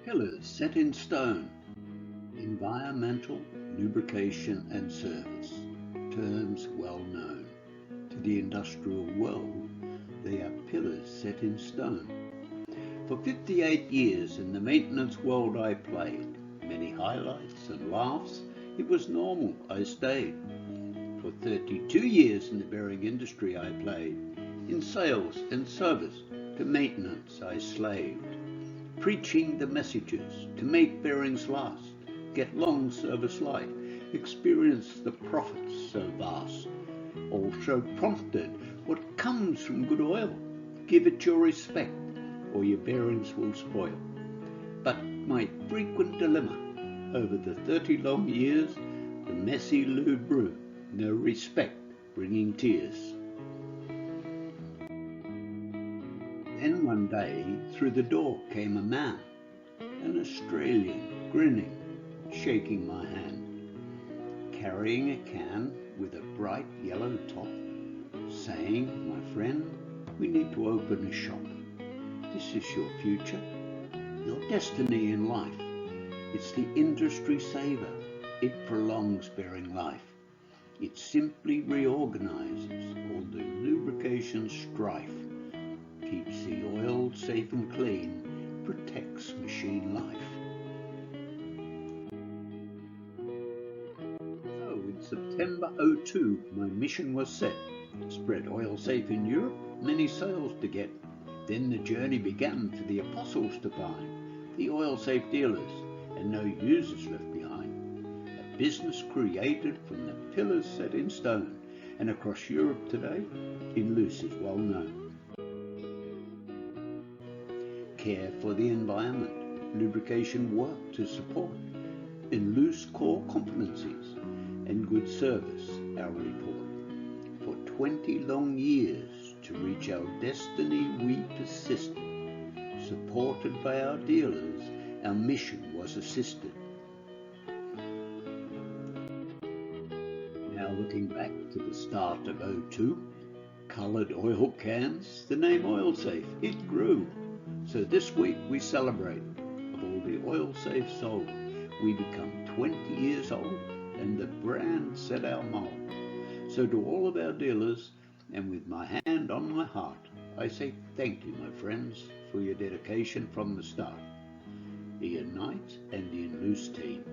Pillars set in stone. Environmental, lubrication and service. Terms well known. To the industrial world, they are pillars set in stone. For 58 years in the maintenance world I played. Many highlights and laughs. It was normal, I stayed. For 32 years in the bearing industry I played. In sales and service, to maintenance I slaved. Preaching the messages to make bearings last, get long service life, experience the profits so vast. Also prompted what comes from good oil, give it your respect or your bearings will spoil. But my frequent dilemma over the 30 long years, the messy lube brew, no respect, bringing tears. Then one day through the door came a man, an Australian, grinning, shaking my hand, carrying a can with a bright yellow top, saying, "My friend, we need to open a shop. This is your future, your destiny in life. It's the industry saver. It prolongs bearing life. It simply reorganizes all the lubrication strife, keeps the oil safe and clean, protects machine life." So in September '02 my mission was set, spread OilSafe in Europe, many sales to get. Then the journey began for the apostles to find, the OilSafe dealers, and no users left behind. A business created from the pillars set in stone, and across Europe today, Enluse is well known. Care for the environment, lubrication work to support, Enluse core competencies, and good service, our report. For 20 long years to reach our destiny we persisted. Supported by our dealers, our mission was assisted. Now looking back to the start of '02, coloured oil cans, the name OilSafe, it grew. So this week we celebrate, of all the OilSafe sold, we become 20 years old and the brand set our mold. So to all of our dealers, and with my hand on my heart, I say thank you, my friends, for your dedication from the start. Ian Knight and the Enluse team.